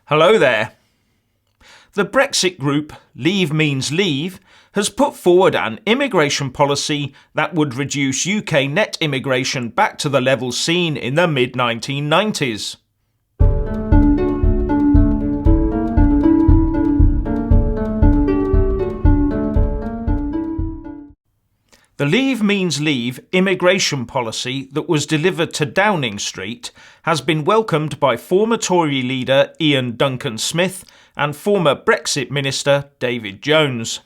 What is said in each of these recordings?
Hello there. The Brexit group, Leave Means Leave, has put forward an immigration policy that would reduce UK net immigration back to the levels seen in the mid-1990s. The Leave Means Leave immigration policy that was delivered to Downing Street has been welcomed by former Tory leader Iain Duncan-Smith and former Brexit minister David Jones.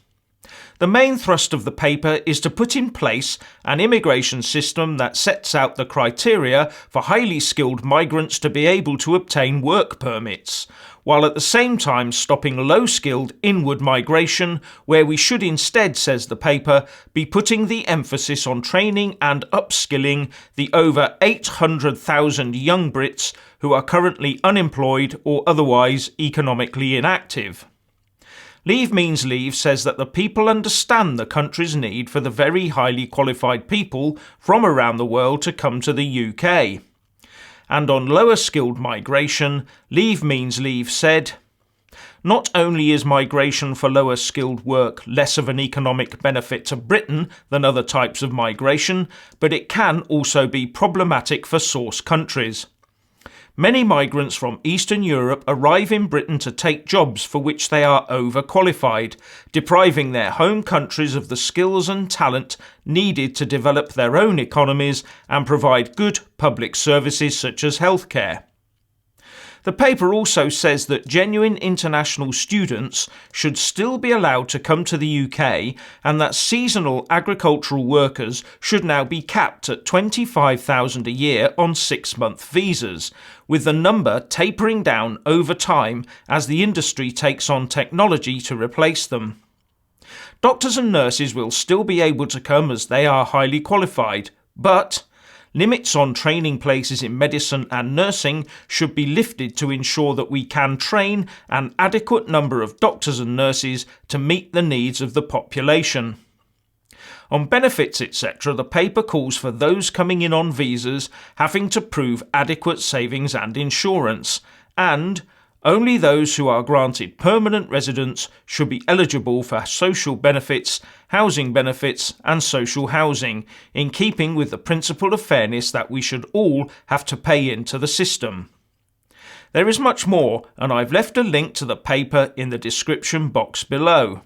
The main thrust of the paper is to put in place an immigration system that sets out the criteria for highly skilled migrants to be able to obtain work permits, while at the same time stopping low-skilled inward migration, where we should instead, says the paper, be putting the emphasis on training and upskilling the over 800,000 young Brits who are currently unemployed or otherwise economically inactive. Leave Means Leave says that the people understand the country's need for the very highly qualified people from around the world to come to the UK. And on lower skilled migration, Leave Means Leave said, "Not only is migration for lower skilled work less of an economic benefit to Britain than other types of migration, but it can also be problematic for source countries. Many migrants from Eastern Europe arrive in Britain to take jobs for which they are overqualified, depriving their home countries of the skills and talent needed to develop their own economies and provide good public services such as healthcare." The paper also says that genuine international students should still be allowed to come to the UK and that seasonal agricultural workers should now be capped at 25,000 a year on 6-month visas, with the number tapering down over time as the industry takes on technology to replace them. Doctors and nurses will still be able to come as they are highly qualified, but limits on training places in medicine and nursing should be lifted to ensure that we can train an adequate number of doctors and nurses to meet the needs of the population. On benefits, etc., the paper calls for those coming in on visas having to prove adequate savings and insurance, and only those who are granted permanent residence should be eligible for social benefits, housing benefits and social housing, in keeping with the principle of fairness that we should all have to pay into the system. There is much more, and I've left a link to the paper in the description box below.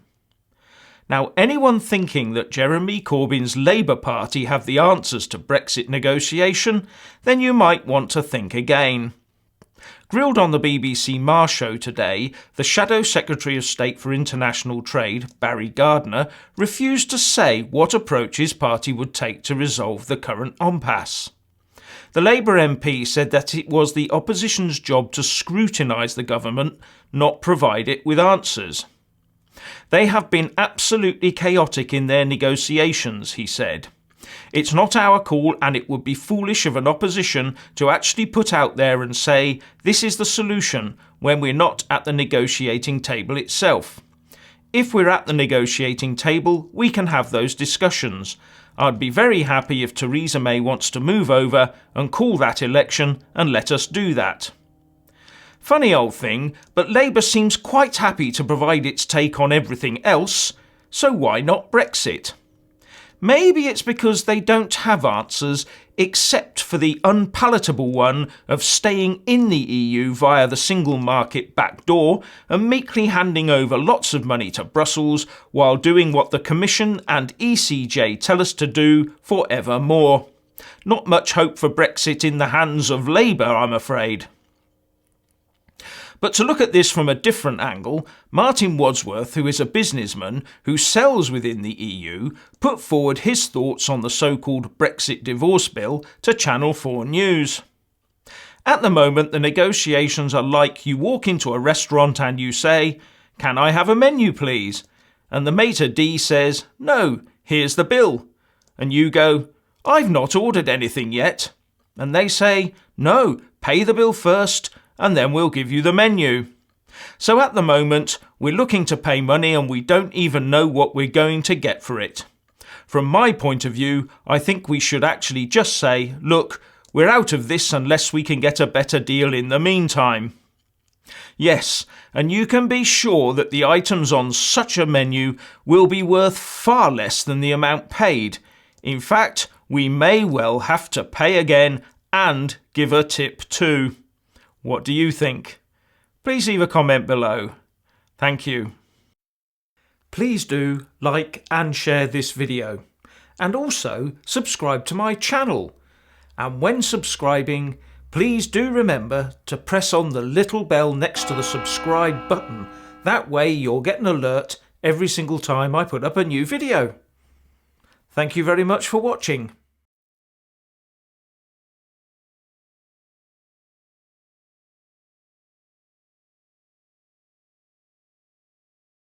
Now, anyone thinking that Jeremy Corbyn's Labour Party have the answers to Brexit negotiation, then you might want to think again. Grilled on the BBC Marr show today, the Shadow Secretary of State for International Trade, Barry Gardiner, refused to say what approach his party would take to resolve the current impasse. The Labour MP said that it was the opposition's job to scrutinise the government, not provide it with answers. "They have been absolutely chaotic in their negotiations," he said. "It's not our call, and it would be foolish of an opposition to actually put out there and say, this is the solution, when we're not at the negotiating table itself. If we're at the negotiating table, we can have those discussions. I'd be very happy if Theresa May wants to move over and call that election and let us do that." Funny old thing, but Labour seems quite happy to provide its take on everything else, so why not Brexit? Maybe it's because they don't have answers except for the unpalatable one of staying in the EU via the single market back door and meekly handing over lots of money to Brussels while doing what the Commission and ECJ tell us to do forevermore. Not much hope for Brexit in the hands of Labour, I'm afraid. But to look at this from a different angle, Martin Wadsworth, who is a businessman who sells within the EU, put forward his thoughts on the so-called Brexit divorce bill to Channel 4 News. At the moment, the negotiations are like you walk into a restaurant and you say, "Can I have a menu, please?" And the maitre d' says, "No, here's the bill." And you go, "I've not ordered anything yet." And they say, "No, pay the bill first, and then we'll give you the menu." So at the moment, we're looking to pay money and we don't even know what we're going to get for it. From my point of view, I think we should actually just say, look, we're out of this unless we can get a better deal in the meantime. Yes, and you can be sure that the items on such a menu will be worth far less than the amount paid. In fact, we may well have to pay again and give a tip too. What do you think? Please leave a comment below. Thank you. Please do like and share this video, and also subscribe to my channel. And when subscribing, please do remember to press on the little bell next to the subscribe button. That way you'll get an alert every single time I put up a new video. Thank you very much for watching.